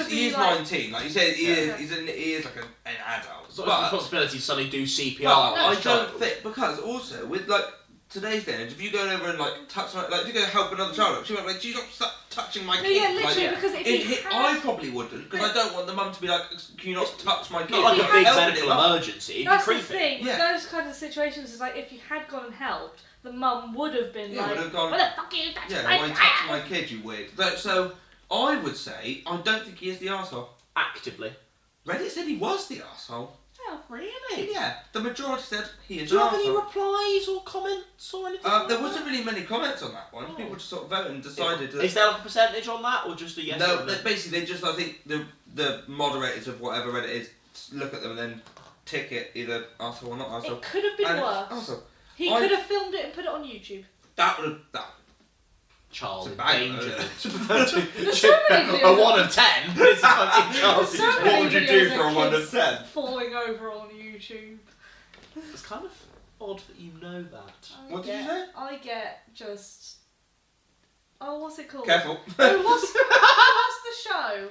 Speaker 1: He is 19, like you said, he is like an adult.
Speaker 2: It's not
Speaker 1: But-
Speaker 2: his responsibility to suddenly do CPR.
Speaker 1: No,
Speaker 2: on
Speaker 1: I
Speaker 2: his child.
Speaker 1: don't think, because also with like today's day and age, if you go over and like touch, like if you go help another child up, she went like, "Do you stop touching my
Speaker 3: No,
Speaker 1: kid?"
Speaker 3: yeah,
Speaker 1: Like,
Speaker 3: literally, because if he
Speaker 1: I
Speaker 3: had,
Speaker 1: probably wouldn't, because I don't want the mum to be like, "Can you not touch my kid?"
Speaker 2: Not like
Speaker 3: If
Speaker 2: a
Speaker 3: he
Speaker 2: big
Speaker 3: had-
Speaker 2: medical emergency. It'd be
Speaker 3: that's the
Speaker 2: creepy.
Speaker 3: thing.
Speaker 1: Yeah.
Speaker 3: Those kind of situations is like if you had gone and helped, the mum would have been
Speaker 1: Yeah,
Speaker 3: like,
Speaker 1: would have gone,
Speaker 3: "What the fuck are you touching
Speaker 1: "Yeah,
Speaker 3: my
Speaker 1: why are you touching my kid, you weird?" So I would say I don't think he is the arsehole.
Speaker 2: Actively.
Speaker 1: Reddit said he was the arsehole.
Speaker 2: Oh, really?
Speaker 1: Yeah, the majority said he is
Speaker 2: Do you
Speaker 1: an
Speaker 2: have any
Speaker 1: arsehole.
Speaker 2: replies or comments or anything?
Speaker 1: There
Speaker 2: like
Speaker 1: wasn't
Speaker 2: that?
Speaker 1: really many comments on that one.
Speaker 2: Oh.
Speaker 1: People just sort of voted and decided that.
Speaker 2: Is there like a percentage on that or just a yes
Speaker 1: No,
Speaker 2: or no?
Speaker 1: basically they just, I think the moderators of whatever Reddit is look at them and then tick it either arsehole or not arsehole.
Speaker 3: It could have been
Speaker 1: And
Speaker 3: worse.
Speaker 1: Also,
Speaker 3: He
Speaker 1: I-
Speaker 3: could have filmed it and put it on YouTube.
Speaker 1: that would have
Speaker 2: child
Speaker 1: It's a
Speaker 2: in
Speaker 1: bang,
Speaker 2: danger.
Speaker 3: There's so many
Speaker 2: A
Speaker 3: videos
Speaker 2: 1 of 10, but it's a fucking child.
Speaker 3: There's so
Speaker 1: What
Speaker 3: many
Speaker 1: would you do
Speaker 3: videos
Speaker 1: for
Speaker 3: of
Speaker 1: a 1
Speaker 3: kids
Speaker 1: of 10?
Speaker 3: falling over on YouTube.
Speaker 2: It's kind of odd that you know that.
Speaker 1: What did you say?
Speaker 3: I get just... Oh, what's it called?
Speaker 1: Careful.
Speaker 3: Oh, what's the show?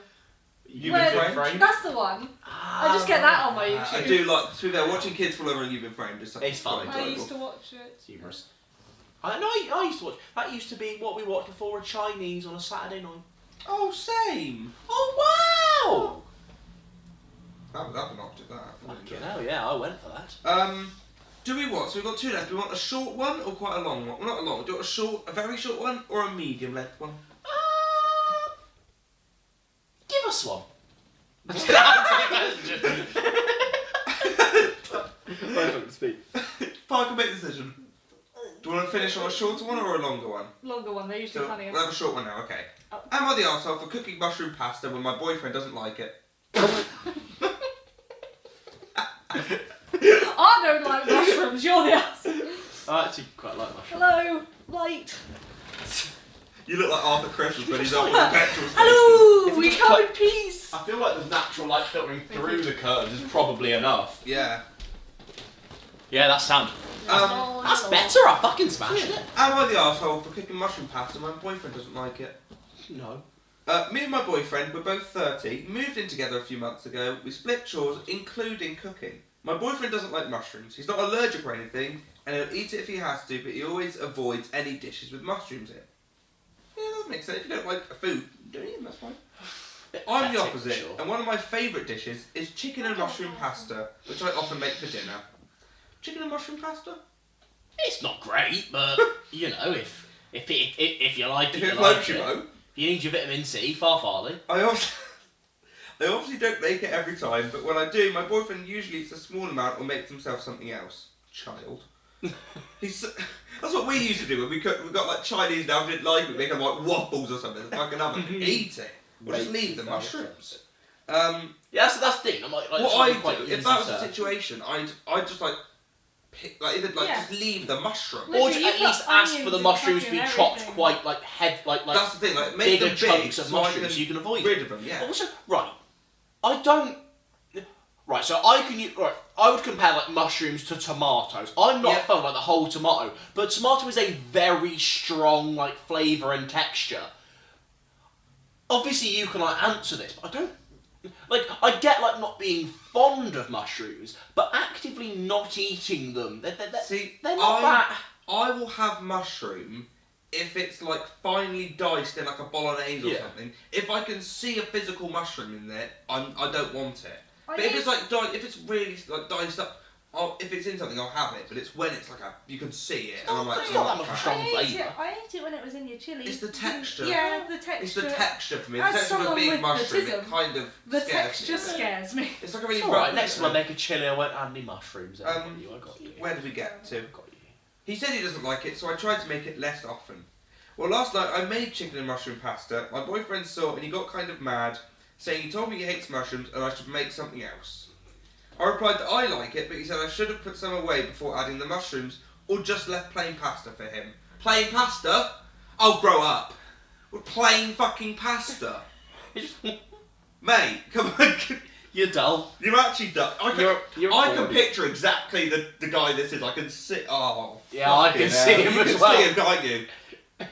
Speaker 2: You've
Speaker 3: Where-
Speaker 2: been framed?
Speaker 3: That's the one. I just get that on my YouTube.
Speaker 1: I do like, to be fair, watching kids fall over and you've been framed is something
Speaker 2: It's fun.
Speaker 1: quite
Speaker 3: I
Speaker 1: enjoyable.
Speaker 3: used to watch it.
Speaker 2: It's humorous. I used to watch. That used to be what we watched before a Chinese on a Saturday night.
Speaker 1: Oh, same.
Speaker 2: Oh wow!
Speaker 1: That would not do that.
Speaker 2: Fucking hell, yeah, I went for that.
Speaker 1: Do we what? So we've got 2 left. Do we want a short one or quite a long one? Well, not a long one. Do you want a very short one or a medium length one?
Speaker 2: Give us one.
Speaker 1: Park can make the decision. Do you want to finish on a shorter one or a longer one?
Speaker 3: Longer one, they're usually
Speaker 1: So
Speaker 3: funnier.
Speaker 1: we'll have a short one now, okay.
Speaker 3: Oh.
Speaker 1: Am I the arsehole for cooking mushroom pasta when my boyfriend doesn't like it?
Speaker 3: I don't like mushrooms, you're the ass.
Speaker 2: I actually quite like mushrooms.
Speaker 3: Hello, light.
Speaker 1: You look like Arthur Christmas when he's up on the petrol station.
Speaker 3: Hello,
Speaker 2: If
Speaker 3: we
Speaker 2: you
Speaker 3: come in
Speaker 2: just
Speaker 3: peace.
Speaker 2: I feel like the natural light filtering through the curtains is probably enough.
Speaker 1: Yeah.
Speaker 2: Yeah, that's sound.
Speaker 3: Oh,
Speaker 2: That's
Speaker 3: no.
Speaker 2: better, I fucking smashed it.
Speaker 1: Am I the arsehole for cooking mushroom pasta when my boyfriend doesn't like it?
Speaker 2: No.
Speaker 1: Me and my boyfriend, we're both 30, moved in together a few months ago. We split chores, including cooking. My boyfriend doesn't like mushrooms. He's not allergic or anything, and he'll eat it if he has to, but he always avoids any dishes with mushrooms in. Yeah, that makes sense. If you don't like a food, don't eat them, that's fine. I'm the
Speaker 2: Pathetic,
Speaker 1: opposite,
Speaker 2: sure.
Speaker 1: and one of my favourite dishes is chicken and mushroom pasta, which I often make for dinner. Chicken and mushroom pasta?
Speaker 2: It's not great, but you know, if you like it,
Speaker 1: If
Speaker 2: you
Speaker 1: it
Speaker 2: like
Speaker 1: floats
Speaker 2: it.
Speaker 1: your boat.
Speaker 2: If you need your vitamin C, farfarly.
Speaker 1: I obviously don't make it every time, but when I do, my boyfriend usually eats a small amount or makes himself something else. Child. That's what we used to do when we cook. We got like Chinese now, didn't like it, we make them like waffles or something. The fucking oven. Eat it. Or just leave the mushrooms.
Speaker 2: Yeah, that's the thing. I'm like
Speaker 1: What
Speaker 2: something
Speaker 1: I
Speaker 2: quite
Speaker 1: do, if
Speaker 2: easy
Speaker 1: that was
Speaker 2: to-
Speaker 1: the situation, I'd just like pick, like either like
Speaker 3: Yeah.
Speaker 1: just leave the mushroom.
Speaker 3: Literally,
Speaker 2: Or
Speaker 3: you
Speaker 2: at
Speaker 3: put
Speaker 2: least ask for
Speaker 3: onions
Speaker 2: the
Speaker 3: in
Speaker 2: mushrooms to be
Speaker 3: fucking
Speaker 2: chopped
Speaker 3: everything.
Speaker 2: quite like like
Speaker 1: That's the thing, like make
Speaker 2: bigger
Speaker 1: them big
Speaker 2: chunks of
Speaker 1: so I
Speaker 2: mushrooms
Speaker 1: can
Speaker 2: so you can avoid
Speaker 1: rid
Speaker 2: it.
Speaker 1: of them. Yeah.
Speaker 2: But also, right, I don't. Right, so I can use. Right, I would compare like mushrooms to tomatoes. I'm not
Speaker 1: Yeah.
Speaker 2: a fan of like the whole tomato, but tomato is a very strong like flavour and texture. Obviously, you can like answer this, but I don't. Like, I get like not being fond of mushrooms, but actively not eating them.
Speaker 1: See,
Speaker 2: they're not that.
Speaker 1: I will have mushroom if it's like finely diced in like a bolognese or
Speaker 2: Yeah.
Speaker 1: something. If I can see a physical mushroom in there, I don't want it.
Speaker 3: I
Speaker 1: But if
Speaker 3: ate-
Speaker 1: it's like if it's really like diced up, if it's in something, I'll have it. But it's when it's like you can see it, and I'm like,
Speaker 2: It's not that much
Speaker 1: "Oh,
Speaker 2: strong
Speaker 3: I ate
Speaker 2: flavour."
Speaker 3: it. I ate it when it was in your chili.
Speaker 1: It's the texture.
Speaker 3: Yeah, the texture.
Speaker 1: It's the texture for me. The
Speaker 3: As
Speaker 1: texture of a
Speaker 3: someone
Speaker 1: big
Speaker 3: with
Speaker 1: mushroom,
Speaker 3: autism,
Speaker 1: it kind of
Speaker 3: The
Speaker 1: scares
Speaker 3: texture
Speaker 1: me.
Speaker 3: scares me.
Speaker 1: It's like a really
Speaker 2: Alright,
Speaker 1: rough-
Speaker 2: next time I make a chili, I won't add any mushrooms. I got you.
Speaker 1: Where did we get to?
Speaker 2: I got you.
Speaker 1: He said he doesn't like it, so I tried to make it less often. Well, last night I made chicken and mushroom pasta. My boyfriend saw it and he got kind of mad, saying he told me he hates mushrooms and I should make something else. I replied that I like it, but he said I should have put some away before adding the mushrooms, or just left plain pasta for him. Plain pasta? I'll grow up. With plain fucking pasta. Mate, come on.
Speaker 2: You're dull.
Speaker 1: You're actually done.
Speaker 2: You're
Speaker 1: I can
Speaker 2: bored.
Speaker 1: picture exactly the guy this is. I can see. Oh,
Speaker 2: Yeah, I can
Speaker 1: fucking
Speaker 2: see
Speaker 1: hell.
Speaker 2: him
Speaker 1: You
Speaker 2: as
Speaker 1: can
Speaker 2: well.
Speaker 1: see him, can't you?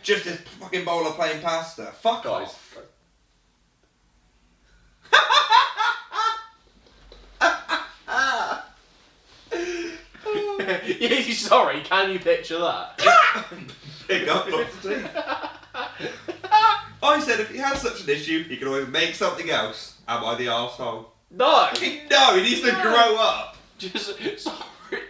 Speaker 1: Just this fucking bowl of plain pasta. Fuck
Speaker 2: Guys.
Speaker 1: off.
Speaker 2: Yeah, sorry, can you picture that?
Speaker 1: Pick up lots of teeth. I said if he has such an issue, he can always make something else. Am I the arsehole?
Speaker 2: No!
Speaker 1: No, he needs to
Speaker 3: No.
Speaker 1: grow up.
Speaker 2: Just, sorry.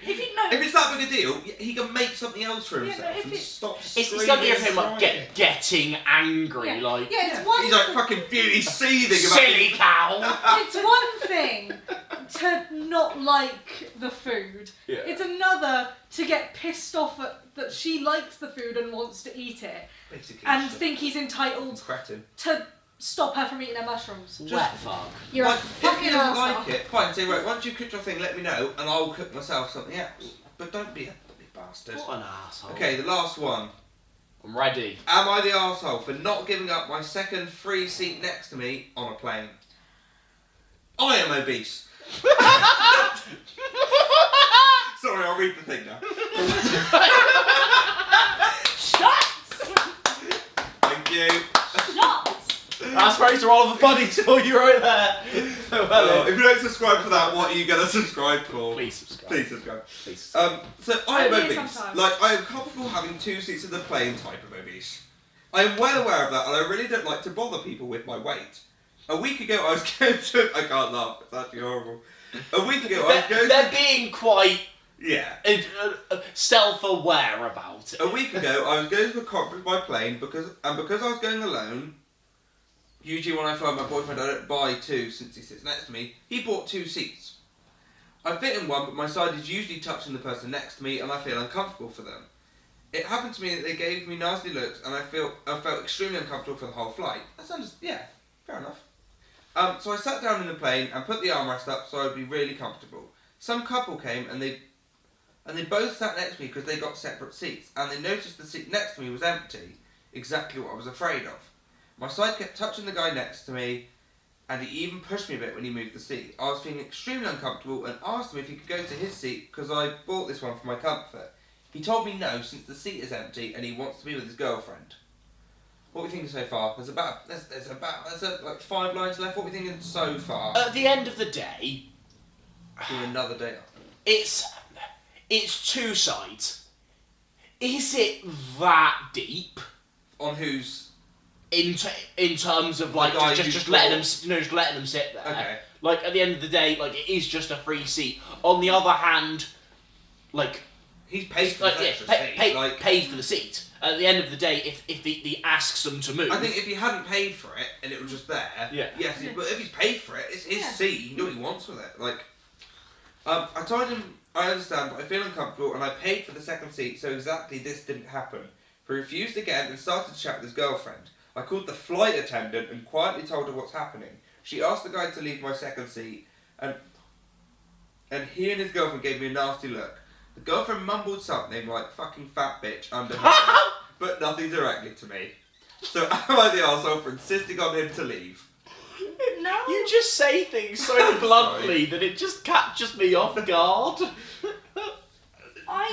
Speaker 3: If you know,
Speaker 1: If it's that big a deal, he can make something else for
Speaker 3: Yeah,
Speaker 1: himself
Speaker 3: but if
Speaker 1: and
Speaker 3: it-
Speaker 1: stop
Speaker 2: It's
Speaker 1: screaming.
Speaker 2: the idea of him
Speaker 1: and
Speaker 2: like
Speaker 1: crying.
Speaker 2: getting angry,
Speaker 3: yeah,
Speaker 2: like
Speaker 3: yeah, it's one.
Speaker 1: He's like fucking beauty seething about
Speaker 2: silly cow.
Speaker 3: It's one thing to not like the food.
Speaker 2: Yeah.
Speaker 3: It's another to get pissed off at that she likes the food and wants to eat it,
Speaker 1: Basically,
Speaker 3: and
Speaker 1: just
Speaker 3: think he's
Speaker 1: a
Speaker 3: entitled
Speaker 1: cretin.
Speaker 3: to stop her from eating her mushrooms.
Speaker 2: Wet fuck.
Speaker 3: You're
Speaker 1: Like,
Speaker 3: a
Speaker 1: if he
Speaker 3: fucking
Speaker 1: doesn't
Speaker 3: arsehole.
Speaker 1: like it, fine. Say right. Once you cook your thing, let me know, and I'll cook myself something else. But don't be a bastard.
Speaker 2: What an asshole.
Speaker 1: Okay, the last one.
Speaker 2: I'm ready.
Speaker 1: Am I the arsehole for not giving up my second free seat next to me on a plane? I am obese. Sorry, I'll read the thing now.
Speaker 3: Shots!
Speaker 1: Thank you.
Speaker 3: Shots!
Speaker 2: That's praise to Oliver Funnies for you right there.
Speaker 1: Well, if you don't subscribe for that, what are you going to subscribe for?
Speaker 2: Please subscribe.
Speaker 1: Please subscribe.
Speaker 2: Please.
Speaker 1: So I am
Speaker 3: I do
Speaker 1: obese.
Speaker 3: sometimes.
Speaker 1: Like, I am comfortable having 2 seats in the plane type of obese. I am well aware of that, and I really don't like to bother people with my weight. A week ago, I was going to... I can't laugh. It's actually horrible. A week ago, I was going
Speaker 2: They're
Speaker 1: to...
Speaker 2: being quite
Speaker 1: Yeah.
Speaker 2: self-aware about it.
Speaker 1: A week ago, I was going to a conference by plane because I was going alone. Usually when I fly with my boyfriend, I don't buy 2 since he sits next to me. He bought 2 seats. I fit in one, but my side is usually touching the person next to me, and I feel uncomfortable for them. It happened to me that they gave me nasty looks, and I felt extremely uncomfortable for the whole flight. Yeah, fair enough. So I sat down in the plane and put the armrest up so I'd be really comfortable. Some couple came and they both sat next to me because they got separate seats, and they noticed the seat next to me was empty, exactly what I was afraid of. My side kept touching the guy next to me, and he even pushed me a bit when he moved the seat. I was feeling extremely uncomfortable and asked him if he could go to his seat because I bought this one for my comfort. He told me no, since the seat is empty and he wants to be with his girlfriend. What are we thinking so far? There's like 5 lines left. What are we thinking so far?
Speaker 2: At the end of the day,
Speaker 1: Do another day.
Speaker 2: it's 2 sides. Is it that deep
Speaker 1: On whose?
Speaker 2: in terms of like
Speaker 1: The guy
Speaker 2: just
Speaker 1: you
Speaker 2: letting them
Speaker 1: brought.
Speaker 2: just letting them sit there?
Speaker 1: Okay.
Speaker 2: Like at the end of the day, like it is just a free seat. On the other hand, like
Speaker 1: He's paid for
Speaker 2: like
Speaker 1: the
Speaker 2: yeah,
Speaker 1: extra seat.
Speaker 2: paid for the seat. At the end of the day, if he asks them to move,
Speaker 1: I think if he hadn't paid for it and it was just there,
Speaker 2: Yeah.
Speaker 1: yes, but if he's paid for it, it's his seat. He can do what he wants with it. Like, I told him I understand, but I feel uncomfortable, and I paid for the second seat, so exactly this didn't happen. He refused again and started to chat with his girlfriend. I called the flight attendant and quietly told her what's happening. She asked the guy to leave my second seat, and he and his girlfriend gave me a nasty look. The girlfriend mumbled something like "fucking fat bitch" under her breath, but nothing directly to me. So am I the arsehole for insisting on him to leave?
Speaker 3: No.
Speaker 2: you just say things so bluntly that it just catches me off guard.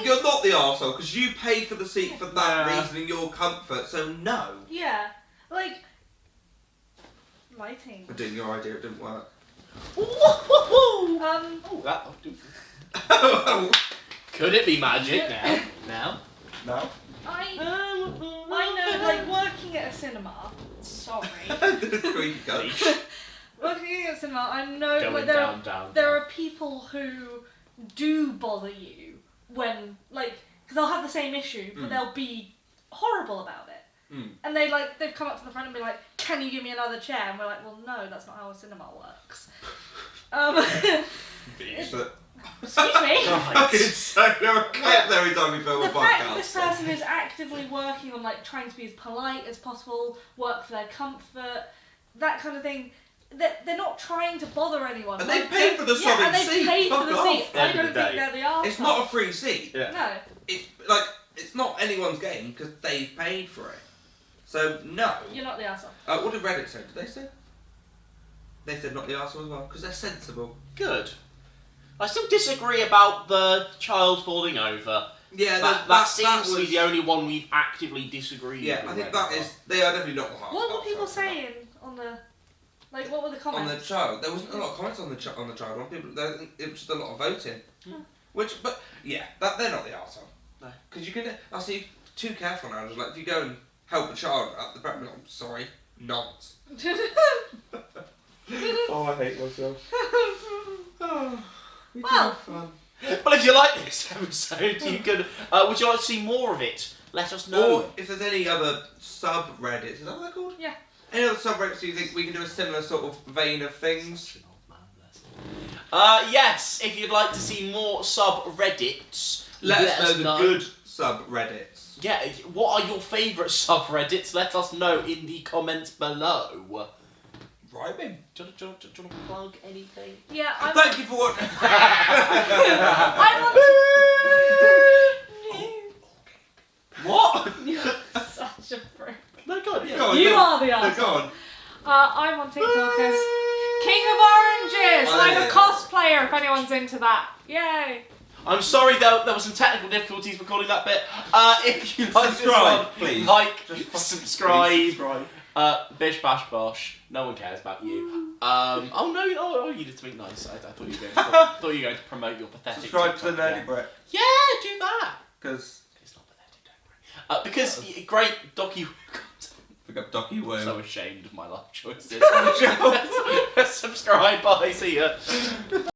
Speaker 1: You're not the arsehole because you paid for the seat for that
Speaker 2: Yeah.
Speaker 1: reason in your comfort, so no.
Speaker 3: Yeah. Like. Lighting.
Speaker 1: I'm doing your idea, it didn't work.
Speaker 2: Oh, that. Could it be magic now? Now?
Speaker 1: No?
Speaker 3: I know, like, working at a cinema. Sorry.
Speaker 1: The squeaky coach.
Speaker 3: Working at a cinema, I know
Speaker 2: Going
Speaker 3: like,
Speaker 2: down.
Speaker 3: there are people who do bother you when, like, because they'll have the same issue, but they'll be horrible about it. And they've come up to the front and be like, "Can you give me another chair?" And we're like, "Well, no, that's not how a cinema works." Excuse me.
Speaker 1: Fucking so no clip every time we film a
Speaker 3: The fact that
Speaker 1: podcast.
Speaker 3: this person is actively working on like trying to be as polite as possible, work for their comfort, that kind of thing. They're not trying to bother anyone.
Speaker 1: And they paid for the sobbing
Speaker 3: and they
Speaker 1: seat.
Speaker 3: paid for
Speaker 1: Fuck
Speaker 3: the
Speaker 1: off.
Speaker 3: seat. I
Speaker 2: End of
Speaker 3: don't
Speaker 2: the
Speaker 3: think
Speaker 2: day.
Speaker 3: they're the arsehole.
Speaker 1: It's not a free seat.
Speaker 2: Yeah.
Speaker 3: No.
Speaker 1: It's not anyone's game because they paid for it. So no.
Speaker 3: You're not the arsehole.
Speaker 1: What did Reddit say? Did they say? They said not the arsehole as well because they're sensible.
Speaker 2: Good. I still disagree about the child falling over.
Speaker 1: Yeah,
Speaker 2: That seems to be the only one we've actively disagreed
Speaker 1: Yeah,
Speaker 2: with.
Speaker 1: I think that is. They are definitely not the heart.
Speaker 3: What were people saying on the? Like, what were the
Speaker 1: On
Speaker 3: comments?
Speaker 1: the child, there wasn't a lot of comments on the child. It was just a lot of voting. But yeah, they're not the arsehole.
Speaker 2: No.
Speaker 1: Because you can. I see. Too careful now. Like if you go and help a child up, the parent will be like, "I'm sorry, nonce." Oh, I hate myself.
Speaker 3: Well.
Speaker 1: Fun.
Speaker 2: Well, if you like this episode, you could. Would you like to see more of it? Let us know.
Speaker 1: Or if there's any other subreddits, is that what they're called?
Speaker 3: Yeah.
Speaker 1: Any other subreddits you think we can do a similar sort of vein of things?
Speaker 2: Yes, if you'd like to see more subreddits,
Speaker 1: Let us know the good subreddits.
Speaker 2: Yeah, what are your favourite subreddits? Let us know in the comments below.
Speaker 1: Rhyming.
Speaker 2: Do you want to plug anything?
Speaker 3: Yeah, I
Speaker 1: Thank you for watching.
Speaker 3: I want to.
Speaker 2: What?
Speaker 3: Sorry.
Speaker 1: Go on,
Speaker 3: You
Speaker 1: go
Speaker 3: are the
Speaker 1: on.
Speaker 3: arsehole.
Speaker 1: Go on.
Speaker 3: I'm on TikTok as King of Oranges.
Speaker 1: Oh,
Speaker 3: I'm
Speaker 1: yeah.
Speaker 3: a cosplayer if anyone's into that. Yay.
Speaker 2: I'm sorry there were some technical difficulties recording that bit. If you like
Speaker 1: Subscribe,
Speaker 2: this one,
Speaker 1: please.
Speaker 2: like,
Speaker 1: Just fucking
Speaker 2: subscribe.
Speaker 1: please subscribe.
Speaker 2: Bish bash bosh. No one cares about you. Oh, you did something nice. I thought you were going to promote your pathetic.
Speaker 1: Subscribe to the
Speaker 2: TikTok
Speaker 1: Nerdy
Speaker 2: again.
Speaker 1: Brett.
Speaker 2: Yeah, do that.
Speaker 1: Because
Speaker 2: It's not pathetic, don't worry. Because great docu.
Speaker 1: pick up Docky Woo.
Speaker 2: I'm so ashamed of my life choices. Subscribe. Bye. See ya.